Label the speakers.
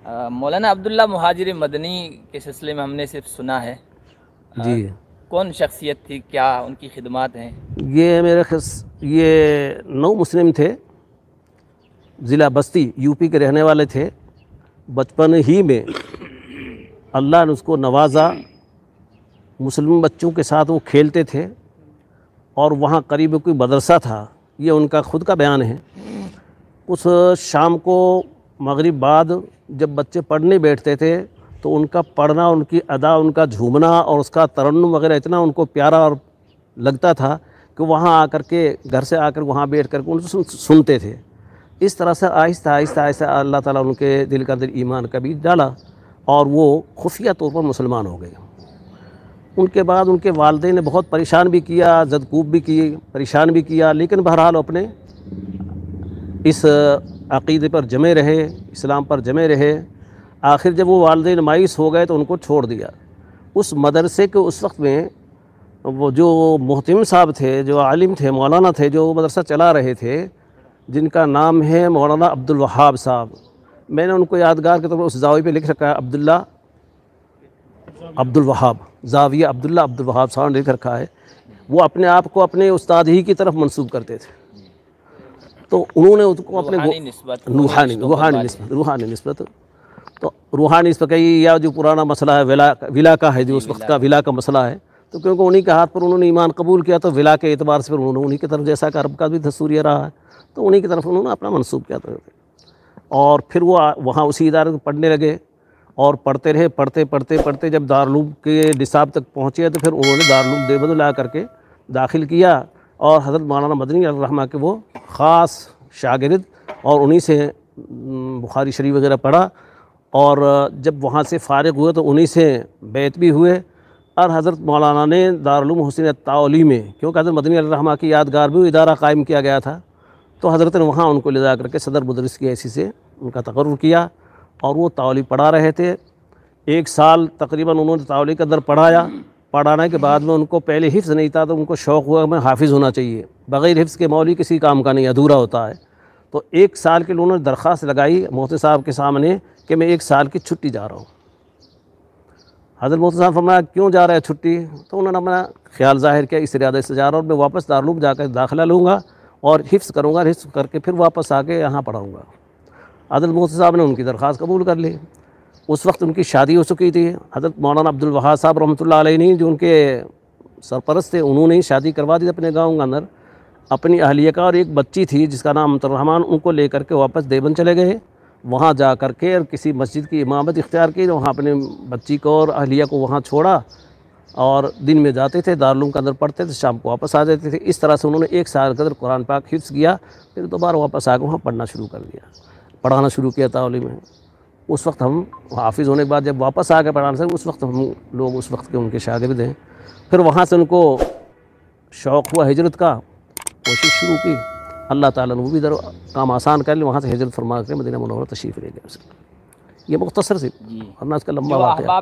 Speaker 1: مولانا عبداللہ مہاجر مدنی کے سلسلے میں ہم نے صرف سنا ہے،
Speaker 2: جی
Speaker 1: کون شخصیت تھی، کیا ان کی خدمات ہیں؟
Speaker 2: یہ نو مسلم تھے، ضلع بستی یو پی کے رہنے والے تھے۔ بچپن ہی میں اللہ نے اس کو نوازا، مسلم بچوں کے ساتھ وہ کھیلتے تھے، اور وہاں قریب کوئی مدرسہ تھا، یہ ان کا خود کا بیان ہے۔ اس شام کو مغرب بعد جب بچے پڑھنے بیٹھتے تھے تو ان کا پڑھنا، ان کی ادا، ان کا جھومنا اور اس کا ترنم وغیرہ اتنا ان کو پیارا اور لگتا تھا کہ وہاں آ کر کے، گھر سے آ کر وہاں بیٹھ کر کے ان کو سنتے تھے۔ اس طرح سے آہستہ آہستہ آہستہ اللہ تعالیٰ ان کے دل کا دل ایمان کا بیج ڈالا، اور وہ خفیہ طور پر مسلمان ہو گئے۔ ان کے بعد ان کے والدین نے بہت پریشان بھی کیا، زدکوب بھی کی، پریشان بھی کیا، لیکن بہرحال اپنے اس عقیدے پر جمے رہے، اسلام پر جمے رہے۔ آخر جب وہ والدین مایوس ہو گئے تو ان کو چھوڑ دیا۔ اس مدرسے کے اس وقت میں وہ جو محتم صاحب تھے، جو عالم تھے، مولانا تھے، جو مدرسہ چلا رہے تھے، جن کا نام ہے مولانا عبدالوہاب صاحب، میں نے ان کو یادگار کے طور پر اس زاویے پہ لکھ رکھا ہے عبداللہ عبدالوہاب، زاویہ عبداللہ عبدالوہاب صاحب نے لکھ رکھا ہے۔ وہ اپنے آپ کو اپنے استاد ہی کی طرف منسوب کرتے تھے، تو انہوں نے اس کو اپنے روحانی نسبت تو روحانی نسبت کا یا جو پرانا مسئلہ ہے ولا کا ہے، جو اس وقت کا ولا کا مسئلہ ہے، تو کیونکہ انہی کے ہاتھ پر انہوں نے ایمان قبول کیا، تو ولا کے اعتبار سے پھر انہوں نے انہی کی طرف، جیسا کہ عرب کا بھی دستور یہ رہا ہے، تو انہی کی طرف انہوں نے اپنا منسوب کیا تھا۔ اور پھر وہ وہاں اسی ادارے میں پڑھنے لگے، اور پڑھتے رہے، پڑھتے جب دارالعلوم کے نصاب تک پہنچے تو پھر انہوں نے دارالعلوم دیوبند لا کر کے داخل کیا، اور حضرت مولانا مدنی علیہ الرحمہ کے وہ خاص شاگرد، اور انہی سے بخاری شریف وغیرہ پڑھا، اور جب وہاں سے فارغ ہوئے تو انہی سے بیعت بھی ہوئے۔ اور حضرت مولانا نے دارالعلوم حسین التعالی میں، کیونکہ حضرت مدنی علیہ الرحمہ کی یادگار بھی ادارہ قائم کیا گیا تھا، تو حضرت نے وہاں ان کو لے جا کر کے صدر مدرس کی حیثیت سے ان کا تقرر کیا، اور وہ تعالی پڑھا رہے تھے۔ 1 سال تقریباً انہوں نے تعالی کے اندر پڑھایا۔ پڑھانے کے بعد میں ان کو پہلے حفظ نہیں تھا، تو ان کو شوق ہوا میں حافظ ہونا چاہیے، بغیر حفظ کے مولوی کسی کام کا نہیں، ادھورا ہوتا ہے۔ تو 1 سال کے لیے انہوں نے درخواست لگائی محتسب صاحب کے سامنے کہ میں 1 سال کی چھٹی جا رہا ہوں۔ حضرت محتسب صاحب فرمایا کیوں جا رہا ہے چھٹی؟ تو انہوں نے اپنا خیال ظاہر کیا، اس ارادے سے جا رہا ہوں، میں واپس دارالعلوم جا کر داخلہ لوں گا اور حفظ کروں گا، حفظ کر کے پھر واپس آ کے یہاں پڑھاؤں گا۔ حضرت محتسب صاحب نے ان کی درخواست قبول کر لی۔ اس وقت ان کی شادی ہو چکی تھی۔ حضرت مولانا عبدالوہاب صاحب رحمۃ اللہ علیہ نے، جو ان کے سرپرست تھے، انہوں نے شادی کروا دی اپنے گاؤں کے اندر اپنی اہلیہ کا، اور ایک بچی تھی جس کا نام عبدالرحمن، ان کو لے کر کے واپس دیوبند چلے گئے۔ وہاں جا کر کے اور کسی مسجد کی امامت اختیار کی، وہاں اپنے بچی کو اور اہلیہ کو وہاں چھوڑا، اور دن میں جاتے تھے دارالعلوم کے اندر پڑھتے تھے، شام کو واپس آ جاتے تھے۔ اس طرح سے انہوں نے 1 سال کے اندر قرآن پاک حفظ کیا، پھر دوبارہ واپس آ کے وہاں پڑھنا شروع کر دیا، پڑھانا شروع کیا تعلیم میں۔ اس وقت ہم حافظ ہونے کے بعد جب واپس آ کے پڑھانا سے، اس وقت ہم لوگ اس وقت کے ان کے شاگرد ہیں۔ پھر وہاں سے ان کو شوق ہوا ہجرت کا، کوشش شروع کی، اللہ تعالیٰ نے وہ بھی کام آسان کر لی، وہاں سے ہجرت فرما کے مدینہ منورہ تشریف لے گئے۔ یہ مختصر سی، ورنہ اس کا لمبا واقعہ ہے۔